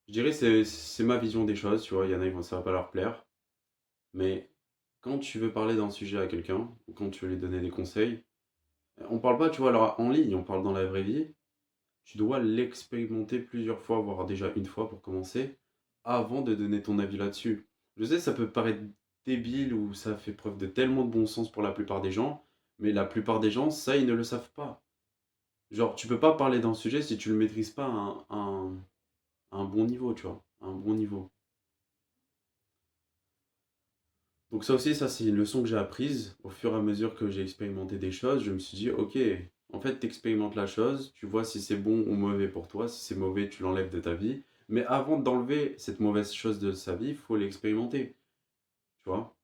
A: Je dirais c'est ma vision des choses, tu vois, il y en a, ça va pas leur plaire. Mais quand tu veux parler d'un sujet à quelqu'un, ou quand tu veux lui donner des conseils, on parle pas, tu vois, alors en ligne, on parle dans la vraie vie. Tu dois l'expérimenter plusieurs fois, voire déjà une fois pour commencer, avant de donner ton avis là-dessus. Je sais, ça peut paraître débile ou ça fait preuve de tellement de bon sens pour la plupart des gens, mais la plupart des gens, ça, ils ne le savent pas. Genre, tu peux pas parler d'un sujet si tu le maîtrises pas à un bon niveau, tu vois, à un bon niveau. Donc ça aussi, ça c'est une leçon que j'ai apprise au fur et à mesure que j'ai expérimenté des choses. Je me suis dit, ok, En fait, tu expérimentes la chose, tu vois si c'est bon ou mauvais pour toi. Si c'est mauvais, tu l'enlèves de ta vie. Mais avant d'enlever cette mauvaise chose de sa vie, il faut l'expérimenter, tu vois?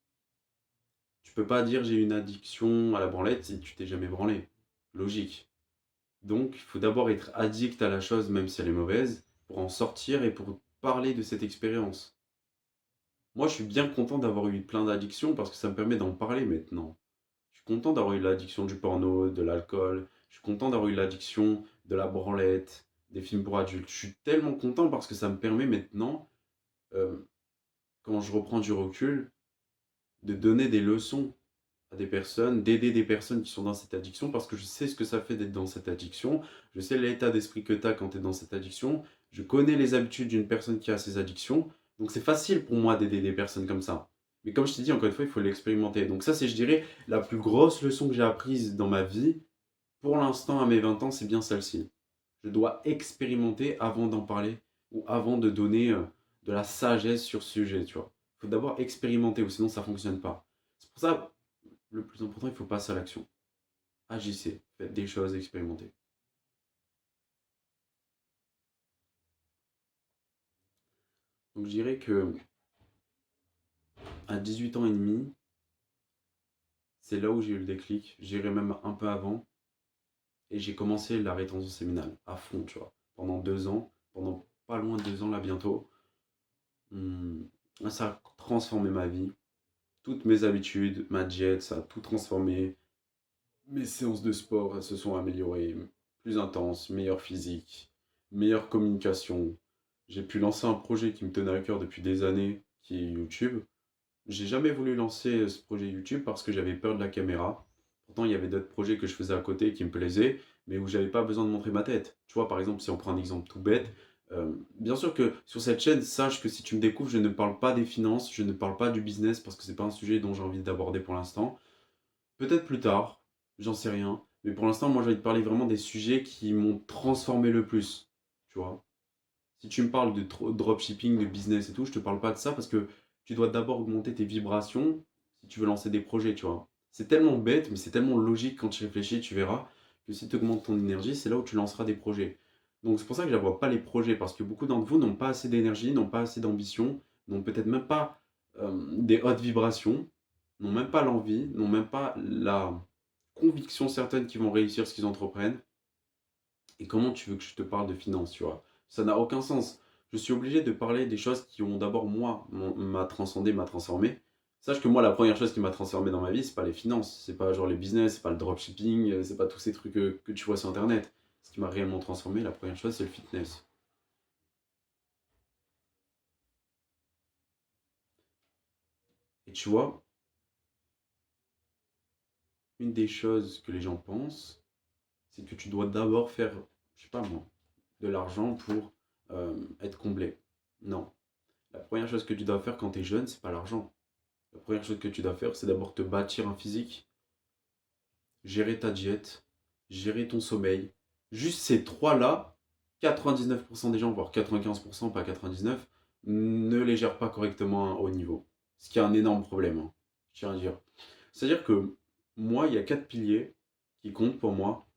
A: Tu peux pas dire: «J'ai une addiction à la branlette» si tu t'es jamais branlé. Logique. Donc, il faut d'abord être addict à la chose, même si elle est mauvaise, pour en sortir et pour parler de cette expérience. Moi, je suis bien content d'avoir eu plein d'addictions parce que ça me permet d'en parler maintenant. Je suis content d'avoir eu l'addiction du porno, de l'alcool. Je suis content d'avoir eu l'addiction de la branlette, des films pour adultes. Je suis tellement content parce que ça me permet maintenant, euh, quand je reprends du recul, de donner des leçons à des personnes, d'aider des personnes qui sont dans cette addiction parce que je sais ce que ça fait d'être dans cette addiction. Je sais l'état d'esprit que tu as quand tu es dans cette addiction. Je connais les habitudes d'une personne qui a ces addictions. Donc c'est facile pour moi d'aider des personnes comme ça. Mais comme je t'ai dit, encore une fois, il faut l'expérimenter. Donc ça, c'est, je dirais, la plus grosse leçon que j'ai apprise dans ma vie. Pour l'instant, à mes 20 ans, c'est bien celle-ci. Je dois expérimenter avant d'en parler ou avant de donner de la sagesse sur ce sujet, tu vois. Il faut d'abord expérimenter ou sinon ça ne fonctionne pas. C'est pour ça, le plus important, il faut passer à l'action. Agissez, faites des choses, expérimentez. Donc je dirais que à 18 ans et demi, c'est là où j'ai eu le déclic. J'irais même un peu avant. Et j'ai commencé la rétention séminale à fond, tu vois. Pendant 2 ans, pendant pas loin de 2 ans là bientôt. Hum, Ça a transformé ma vie. Toutes mes habitudes, ma diète, ça a tout transformé. Mes séances de sport, elles se sont améliorées. Plus intenses, meilleure physique, meilleure communication. J'ai pu lancer un projet qui me tenait à cœur depuis des années, qui est YouTube. J'ai jamais voulu lancer ce projet YouTube parce que j'avais peur de la caméra. Pourtant, il y avait d'autres projets que je faisais à côté qui me plaisaient, mais où j'avais pas besoin de montrer ma tête. Tu vois, par exemple, si on prend un exemple tout bête, bien sûr que sur cette chaîne, sache que si tu me découvres, je ne parle pas des finances, je ne parle pas du business parce que c'est pas un sujet dont j'ai envie d'aborder pour l'instant. Peut-être plus tard, j'en sais rien. Mais pour l'instant, moi, j'ai envie de parler vraiment des sujets qui m'ont transformé le plus. Tu vois? Si tu me parles de dropshipping, de business et tout, je te parle pas de ça parce que tu dois d'abord augmenter tes vibrations si tu veux lancer des projets, tu vois. C'est tellement bête, mais c'est tellement logique quand tu réfléchis, tu verras que si tu augmentes ton énergie, c'est là où tu lanceras des projets. Donc c'est pour ça que j'aborde pas les projets, parce que beaucoup d'entre vous n'ont pas assez d'énergie, n'ont pas assez d'ambition, n'ont peut-être même pas des hautes vibrations, n'ont même pas l'envie, n'ont même pas la conviction certaine qu'ils vont réussir ce qu'ils entreprennent. Et comment tu veux que je te parle de finances, tu vois? Ça n'a aucun sens. Je suis obligé de parler des choses qui ont d'abord, moi, m'a transcendé, m'a transformé. Sache que moi, la première chose qui m'a transformé dans ma vie, c'est pas les finances, c'est pas genre les business, c'est pas le dropshipping, c'est pas tous ces trucs que tu vois sur Internet. Ce qui m'a réellement transformé, la première chose, c'est le fitness. Et tu vois, une des choses que les gens pensent, c'est que tu dois d'abord faire, je sais pas moi, de l'argent pour être comblé. Non. La première chose que tu dois faire quand tu es jeune, c'est pas l'argent. La première chose que tu dois faire, c'est d'abord te bâtir un physique, gérer ta diète, gérer ton sommeil. Juste ces trois-là, 99% des gens, voire 95%, pas 99, ne les gèrent pas correctement à un haut niveau. Ce qui est un énorme problème, hein, je tiens à dire. C'est-à-dire que moi, il y a 4 piliers qui comptent pour moi.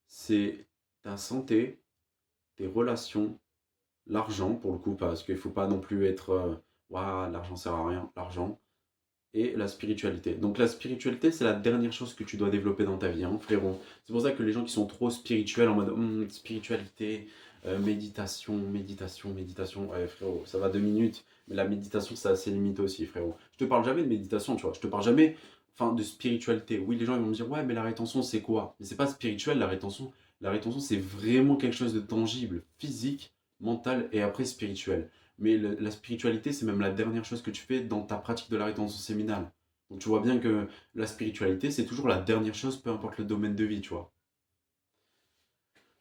A: C'est ta santé, tes relations, l'argent pour le coup, parce qu'il ne faut pas non plus être ouah, l'argent sert à rien, l'argent, et la spiritualité. Donc la spiritualité, c'est la dernière chose que tu dois développer dans ta vie, hein, frérot. C'est pour ça que les gens qui sont trop spirituels en mode spiritualité, méditation, méditation, méditation, ouais frérot, ça va 2 minutes, mais la méditation, ça a ses limites aussi, frérot. Je te parle jamais de méditation, tu vois, je te parle jamais, enfin, de spiritualité. Oui, les gens ils vont me dire, ouais, mais la rétention, c'est quoi? Mais c'est pas spirituel, la rétention. La rétention, c'est vraiment quelque chose de tangible, physique, mental et après spirituel. Mais la spiritualité, c'est même la dernière chose que tu fais dans ta pratique de la rétention séminale. Donc tu vois bien que la spiritualité, c'est toujours la dernière chose, peu importe le domaine de vie, tu vois.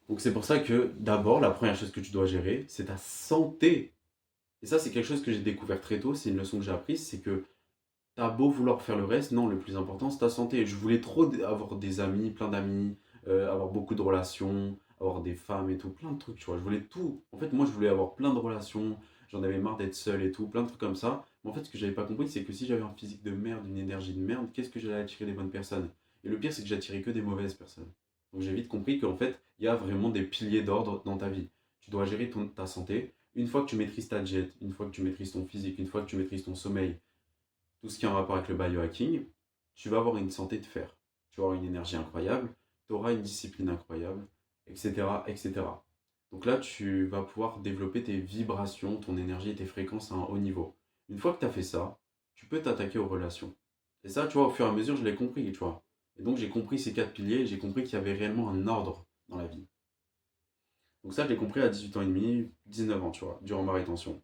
A: Donc c'est pour ça que d'abord, la première chose que tu dois gérer, c'est ta santé. Et ça, c'est quelque chose que j'ai découvert très tôt, c'est une leçon que j'ai apprise, c'est que t'as beau vouloir faire le reste, non, le plus important, c'est ta santé. Je voulais trop avoir des amis, plein d'amis, avoir beaucoup de relations, avoir des femmes et tout, plein de trucs, tu vois. Je voulais tout. En fait, moi, je voulais avoir plein de relations, j'en avais marre d'être seul et tout, plein de trucs comme ça. Mais en fait, ce que j'avais pas compris, c'est que si j'avais un physique de merde, une énergie de merde, qu'est-ce que j'allais attirer des bonnes personnes? Et le pire, c'est que j'attirais que des mauvaises personnes. Donc j'ai vite compris qu'en fait, il y a vraiment des piliers d'ordre dans ta vie. Tu dois gérer ta santé. Une fois que tu maîtrises ta diète, une fois que tu maîtrises ton physique, une fois que tu maîtrises ton sommeil, tout ce qui est en rapport avec le biohacking, tu vas avoir une santé de fer. Tu vas avoir une énergie incroyable, tu auras une discipline incroyable, etc., etc. Donc là, tu vas pouvoir développer tes vibrations, ton énergie et tes fréquences à un haut niveau. Une fois que tu as fait ça, tu peux t'attaquer aux relations. Et ça, tu vois, au fur et à mesure, je l'ai compris, tu vois. Et donc, j'ai compris ces quatre piliers, j'ai compris qu'il y avait réellement un ordre dans la vie. Donc ça, je l'ai compris à 18 ans et demi, 19 ans, tu vois, durant ma rétention.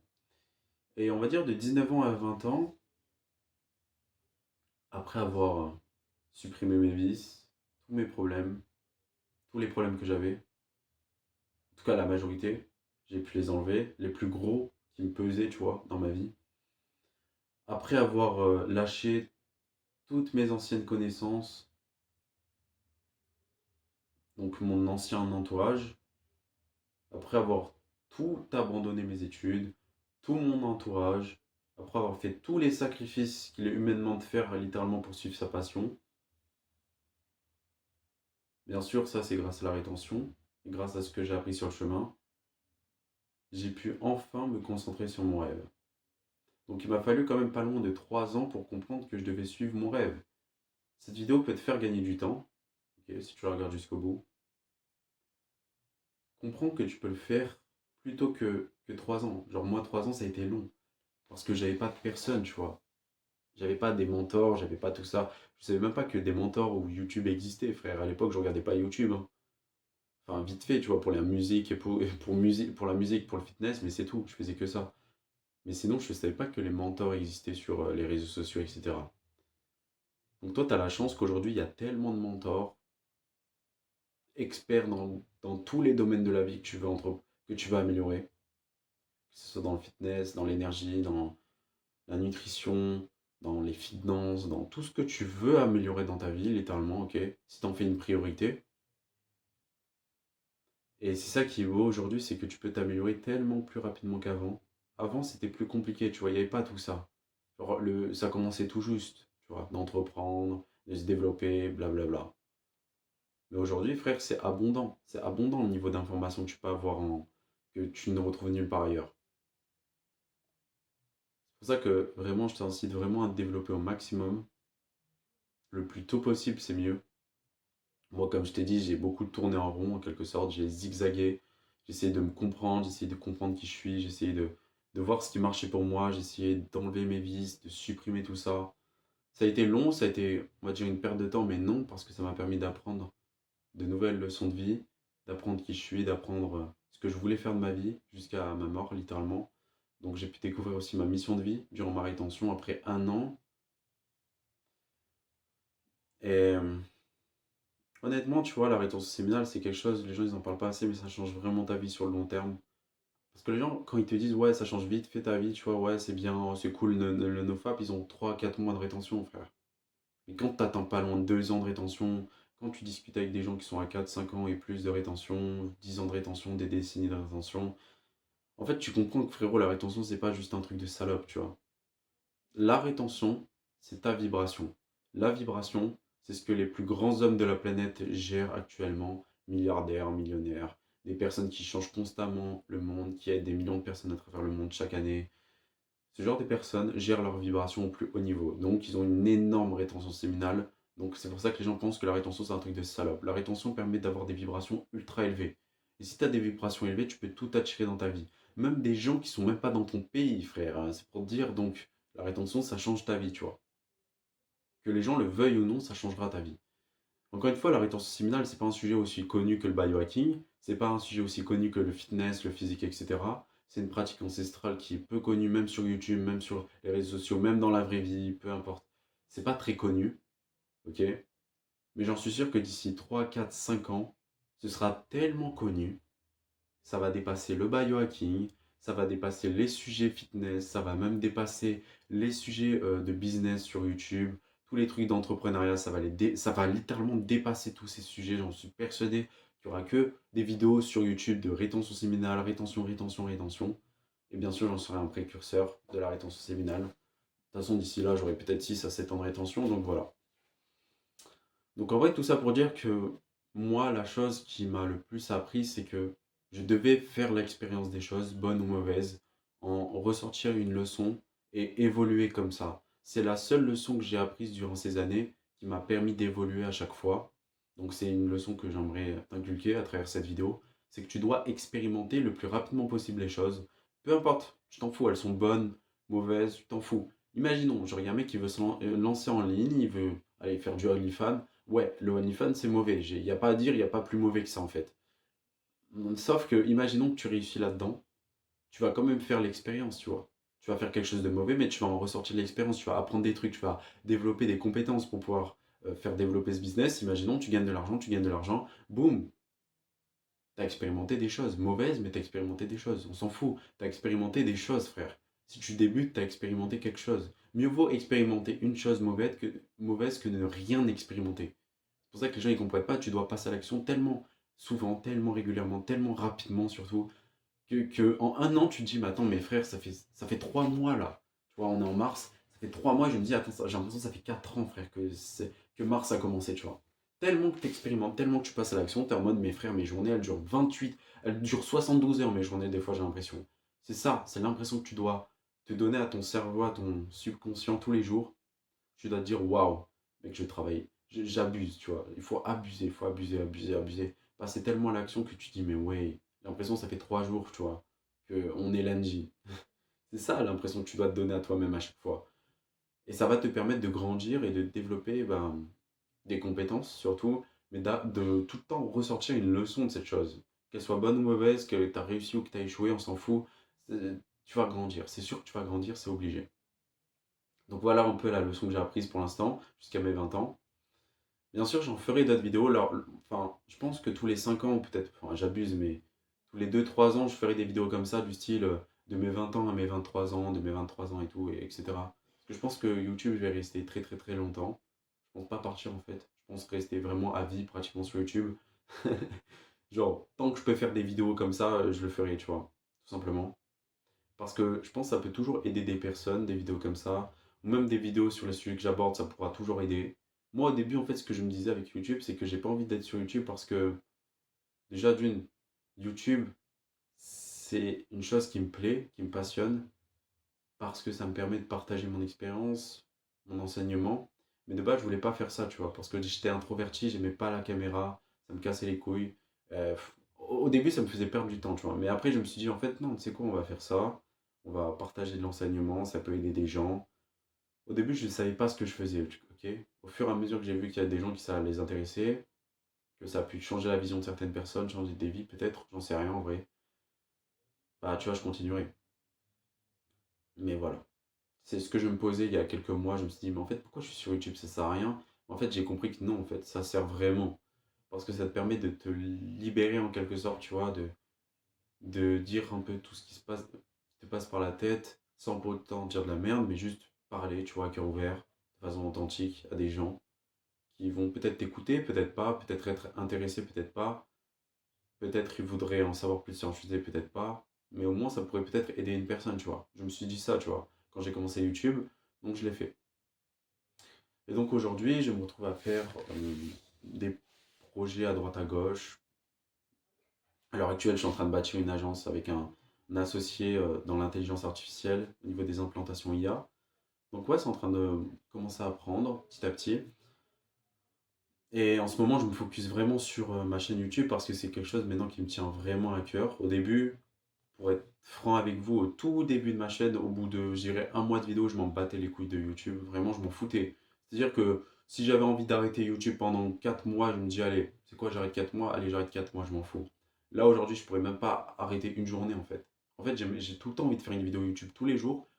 A: Et on va dire de 19 ans à 20 ans, après avoir supprimé mes vices, tous mes problèmes, tous les problèmes que j'avais, en tout cas la majorité, j'ai pu les enlever, les plus gros qui me pesaient, tu vois, dans ma vie. Après avoir lâché toutes mes anciennes connaissances, donc mon ancien entourage, après avoir tout abandonné mes études, tout mon entourage, après avoir fait tous les sacrifices qu'il est humainement de faire littéralement pour suivre sa passion, bien sûr, ça c'est grâce à la rétention, et grâce à ce que j'ai appris sur le chemin, j'ai pu enfin me concentrer sur mon rêve. Donc il m'a fallu quand même pas loin de 3 ans pour comprendre que je devais suivre mon rêve. Cette vidéo peut te faire gagner du temps, ok, si tu la regardes jusqu'au bout. Comprends que tu peux le faire plutôt que 3 ans. Genre moi 3 ans ça a été long. Parce que j'avais pas de personne, tu vois. J'avais pas des mentors, j'avais pas tout ça. Je savais même pas que des mentors ou YouTube existait, frère. À l'époque, je regardais pas YouTube, hein. Enfin, vite fait, tu vois, pour la musique, et pour la musique, pour le fitness, mais c'est tout. Je faisais que ça. Mais sinon, je savais pas que les mentors existaient sur les réseaux sociaux, etc. Donc toi, tu as la chance qu'aujourd'hui, il y a tellement de mentors, experts dans tous les domaines de la vie que tu veux améliorer. Que ce soit dans le fitness, dans l'énergie, dans la nutrition, dans les finances, dans tout ce que tu veux améliorer dans ta vie, littéralement, ok? Si t'en fais une priorité. Et c'est ça qui est beau aujourd'hui, c'est que tu peux t'améliorer tellement plus rapidement qu'avant. Avant, c'était plus compliqué, tu vois, il n'y avait pas tout ça. Genre, ça commençait tout juste, tu vois, d'entreprendre, de se développer, blablabla. Mais aujourd'hui, frère, c'est abondant. C'est abondant le niveau d'information que tu peux avoir que tu ne retrouves nulle part ailleurs. C'est pour ça que vraiment, je t'incite vraiment à te développer au maximum. Le plus tôt possible, c'est mieux. Moi, comme je t'ai dit, j'ai beaucoup tourné en rond, en quelque sorte. J'ai zigzagué. J'ai essayé de me comprendre, j'ai essayé de comprendre qui je suis, j'ai essayé de voir ce qui marchait pour moi, j'ai essayé d'enlever mes vices, de supprimer tout ça. Ça a été long, ça a été, on va dire, une perte de temps, mais non, parce que ça m'a permis d'apprendre de nouvelles leçons de vie, d'apprendre qui je suis, d'apprendre ce que je voulais faire de ma vie, jusqu'à ma mort, littéralement. Donc j'ai pu découvrir aussi ma mission de vie durant ma rétention après 1 an. Et honnêtement, tu vois, la rétention séminale, c'est quelque chose, les gens ils en parlent pas assez, mais ça change vraiment ta vie sur le long terme. Parce que les gens, quand ils te disent, ouais, ça change vite, fais ta vie, tu vois, ouais, c'est bien, oh, c'est cool, le NoFap, ils ont 3 4 mois de rétention, frère. Mais quand t'attends pas loin de 2 ans de rétention, quand tu discutes avec des gens qui sont à 4 5 ans et plus de rétention, 10 ans de rétention, des décennies de rétention, en fait, tu comprends que frérot, la rétention, c'est pas juste un truc de salope, tu vois. La rétention, c'est ta vibration. La vibration, c'est ce que les plus grands hommes de la planète gèrent actuellement, milliardaires, millionnaires, des personnes qui changent constamment le monde, qui aident des millions de personnes à travers le monde chaque année. Ce genre de personnes gèrent leur vibration au plus haut niveau. Donc, ils ont une énorme rétention séminale. Donc, c'est pour ça que les gens pensent que la rétention, c'est un truc de salope. La rétention permet d'avoir des vibrations ultra élevées. Et si tu as des vibrations élevées, tu peux tout attirer dans ta vie. Même des gens qui sont même pas dans ton pays, frère, hein. C'est pour te dire, donc, la rétention, ça change ta vie, tu vois. Que les gens le veuillent ou non, ça changera ta vie. Encore une fois, la rétention séminale, c'est pas un sujet aussi connu que le biohacking, c'est pas un sujet aussi connu que le fitness, le physique, etc. C'est une pratique ancestrale qui est peu connue, même sur YouTube, même sur les réseaux sociaux, même dans la vraie vie, peu importe. C'est pas très connu, ok? Mais j'en suis sûr que d'ici 3, 4, 5 ans, ce sera tellement connu, ça va dépasser le biohacking, ça va dépasser les sujets fitness, ça va même dépasser les sujets de business sur YouTube, tous les trucs d'entrepreneuriat, ça va littéralement dépasser tous ces sujets. J'en suis persuadé qu'il n'y aura que des vidéos sur YouTube de rétention séminale, rétention, rétention, rétention. Et bien sûr, j'en serai un précurseur de la rétention séminale. De toute façon, d'ici là, j'aurai peut-être 6 à 7 ans de rétention, donc voilà. Donc en vrai, tout ça pour dire que moi, la chose qui m'a le plus appris, c'est que je devais faire l'expérience des choses, bonnes ou mauvaises, en ressortir une leçon et évoluer comme ça. C'est la seule leçon que j'ai apprise durant ces années qui m'a permis d'évoluer à chaque fois. Donc c'est une leçon que j'aimerais t'inculquer à travers cette vidéo. C'est que tu dois expérimenter le plus rapidement possible les choses. Peu importe, tu t'en fous, elles sont bonnes, mauvaises, tu t'en fous. Imaginons, genre il y a un mec qui veut lancer en ligne, il veut aller faire du OnlyFans. Ouais, le OnlyFans c'est mauvais. Il n'y a pas à dire, il n'y a pas plus mauvais que ça en fait. Sauf que, imaginons que tu réussis là-dedans, tu vas quand même faire l'expérience, tu vois. Tu vas faire quelque chose de mauvais, mais tu vas en ressortir de l'expérience, tu vas apprendre des trucs, tu vas développer des compétences pour pouvoir faire développer ce business. Imaginons, tu gagnes de l'argent, boum, t'as expérimenté des choses. Mauvaises, mais t'as expérimenté des choses. On s'en fout. T'as expérimenté des choses, frère. Si tu débutes, t'as expérimenté quelque chose. Mieux vaut expérimenter une chose mauvaise que ne rien expérimenter. C'est pour ça que les gens ils comprennent pas, tu dois passer à l'action tellement souvent, tellement régulièrement, tellement rapidement surtout, que en un an tu te dis, mais attends, mes frères, ça fait 3 mois là. Tu vois, on est en mars, ça fait 3 mois, je me dis, attends, j'ai l'impression que ça fait 4 ans, frère, que mars a commencé, tu vois. Tellement que tu expérimentes, tellement que tu passes à l'action, tu es en mode, mes frères, mes journées, elles durent 28, elles durent 72 heures, mes journées, des fois, j'ai l'impression. C'est ça, c'est l'impression que tu dois te donner à ton cerveau, à ton subconscient tous les jours. Tu dois te dire, waouh, mec, je travaille, j'abuse, tu vois. Il faut abuser, il faut abuser, abuser, abuser. Passer tellement à l'action que tu te dis, mais ouais, j'ai l'impression que ça fait 3 jours, tu vois, qu'on est lundi. C'est ça l'impression que tu dois te donner à toi-même à chaque fois. Et ça va te permettre de grandir et de développer ben, des compétences surtout, mais de tout le temps ressortir une leçon de cette chose. Qu'elle soit bonne ou mauvaise, que tu as réussi ou que tu as échoué, on s'en fout. Tu vas grandir. C'est sûr que tu vas grandir, c'est obligé. Donc voilà un peu la leçon que j'ai apprise pour l'instant, jusqu'à mes 20 ans. Bien sûr, j'en ferai d'autres vidéos. Alors, enfin, je pense que tous les 5 ans, ou peut-être, enfin, j'abuse, mais tous les 2 3 ans, je ferai des vidéos comme ça, du style de mes 20 ans à mes 23 ans, de mes 23 ans et tout, etc. Parce que je pense que YouTube, je vais rester très très très longtemps. Je pense pas partir en fait. Je pense rester vraiment à vie pratiquement sur YouTube. Genre, tant que je peux faire des vidéos comme ça, je le ferai, tu vois, tout simplement. Parce que je pense que ça peut toujours aider des personnes, des vidéos comme ça, ou même des vidéos sur les sujets que j'aborde, ça pourra toujours aider. Moi, au début, en fait, ce que je me disais avec YouTube, c'est que j'ai pas envie d'être sur YouTube parce que, déjà, d'une, YouTube, c'est une chose qui me plaît, qui me passionne, parce que ça me permet de partager mon expérience, mon enseignement. Mais de base, je voulais pas faire ça, tu vois, parce que j'étais introverti, j'aimais pas la caméra, ça me cassait les couilles. Au début, ça me faisait perdre du temps, tu vois. Mais après, je me suis dit, en fait, non, tu sais quoi, on va faire ça, on va partager de l'enseignement, ça peut aider des gens. Au début, je ne savais pas ce que je faisais, ok? Au fur et à mesure que j'ai vu qu'il y a des gens qui ça les intéresser, que ça a pu changer la vision de certaines personnes, changer des vies peut-être, j'en sais rien en vrai, bah tu vois, je continuerai. Mais voilà. C'est ce que je me posais il y a quelques mois. Je me suis dit, mais en fait, pourquoi je suis sur YouTube? Ça sert à rien. En fait, j'ai compris que non, en fait, ça sert vraiment. Parce que ça te permet de te libérer en quelque sorte, tu vois, de dire un peu tout ce qui te passe par la tête, sans pour autant dire de la merde, mais juste parler, tu vois, à cœur ouvert, de façon authentique, à des gens qui vont peut-être t'écouter, peut-être pas, peut-être être intéressés, peut-être pas, peut-être ils voudraient en savoir plus sur un sujet, peut-être pas, mais au moins ça pourrait peut-être aider une personne, tu vois. Je me suis dit ça, tu vois, quand j'ai commencé YouTube, donc je l'ai fait. Et donc aujourd'hui, je me retrouve à faire des projets à droite à gauche. À l'heure actuelle, je suis en train de bâtir une agence avec un associé dans l'intelligence artificielle au niveau des implantations IA. Donc ouais, c'est en train de commencer à apprendre petit à petit. Et en ce moment, je me focus vraiment sur ma chaîne YouTube parce que c'est quelque chose maintenant qui me tient vraiment à cœur. Au début, pour être franc avec vous, au tout début de ma chaîne, au bout de, je dirais, un mois de vidéo, je m'en battais les couilles de YouTube. Vraiment, je m'en foutais. C'est-à-dire que si j'avais envie d'arrêter YouTube pendant 4 mois, je me dis, allez, c'est quoi, j'arrête 4 mois? Allez, j'arrête 4 mois, je m'en fous. Là, aujourd'hui, je pourrais même pas arrêter une journée, en fait. En fait, j'ai tout le temps envie de faire une vidéo YouTube tous les jours.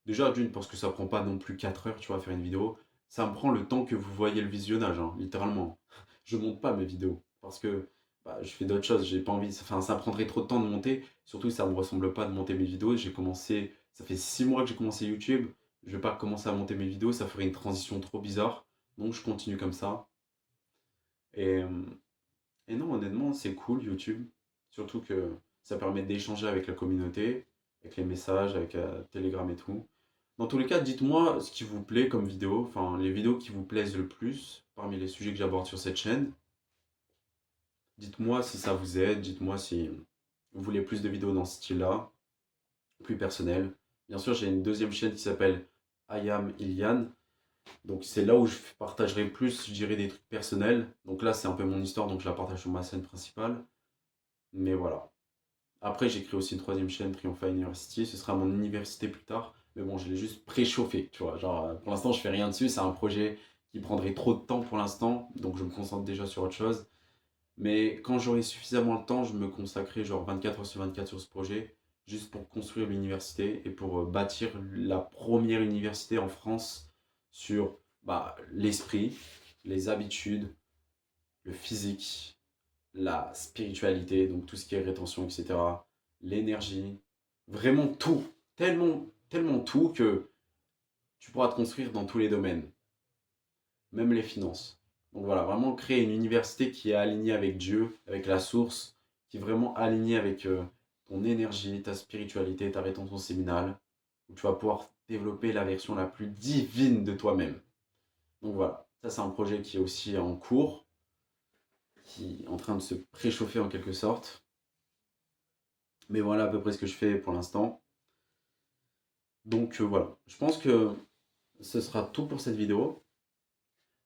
A: Déjà, d'une, parce que ça prend pas non plus 4 heures, tu vois, à faire une vidéo. Ça me prend le temps que vous voyez le visionnage, hein, littéralement. Je monte pas mes vidéos parce que bah, je fais d'autres choses. J'ai pas envie. Enfin, ça prendrait trop de temps de monter. Surtout, ça me ressemble pas de monter mes vidéos. J'ai commencé. Ça fait 6 mois que j'ai commencé YouTube. Je vais pas commencer à monter mes vidéos. Ça ferait une transition trop bizarre. Donc, je continue comme ça. Et, euh, et non, honnêtement, c'est cool YouTube. Surtout que ça permet d'échanger avec la communauté, avec les messages, avec Telegram et tout. Dans tous les cas, dites-moi ce qui vous plaît comme vidéo, enfin les vidéos qui vous plaisent le plus parmi les sujets que j'aborde sur cette chaîne. Dites-moi si ça vous aide, dites-moi si vous voulez plus de vidéos dans ce style-là, plus personnel. Bien sûr, j'ai une deuxième chaîne qui s'appelle I am Ilian. Donc c'est là où je partagerai plus, je dirais, des trucs personnels. Donc là, c'est un peu mon histoire, donc je la partage sur ma chaîne principale. Mais voilà. Après, j'ai créé aussi une troisième chaîne, Triumpha University. Ce sera mon université plus tard. Mais bon, je l'ai juste préchauffé, tu vois. Genre, pour l'instant, je fais rien dessus. C'est un projet qui prendrait trop de temps pour l'instant. Donc, je me concentre déjà sur autre chose. Mais quand j'aurai suffisamment le temps, je me consacrerai genre 24 heures sur 24 sur ce projet. Juste pour construire l'université et pour bâtir la première université en France sur l'esprit, les habitudes, le physique, la spiritualité, donc tout ce qui est rétention, etc., l'énergie, vraiment tout, tellement, tellement tout que tu pourras te construire dans tous les domaines, même les finances. Donc voilà, vraiment créer une université qui est alignée avec Dieu, avec la source, qui est vraiment alignée avec ton énergie, ta spiritualité, ta rétention séminale, où tu vas pouvoir développer la version la plus divine de toi-même. Donc voilà, ça c'est un projet qui est aussi en cours, qui est en train de se préchauffer en quelque sorte. Mais voilà à peu près ce que je fais pour l'instant. Donc voilà, je pense que ce sera tout pour cette vidéo.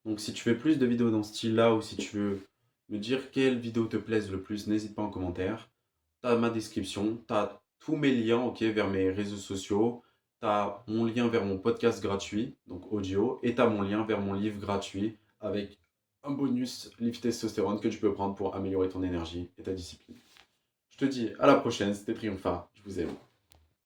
A: Donc si tu fais plus de vidéos dans ce style-là ou si tu veux me dire quelle vidéo te plaise le plus, n'hésite pas en commentaire. Tu as ma description, tu as tous mes liens ok, vers mes réseaux sociaux, tu as mon lien vers mon podcast gratuit, donc audio, et tu as mon lien vers mon livre gratuit avec un bonus livre testostérone que tu peux prendre pour améliorer ton énergie et ta discipline. Je te dis à la prochaine, c'était Triumpha, je vous aime.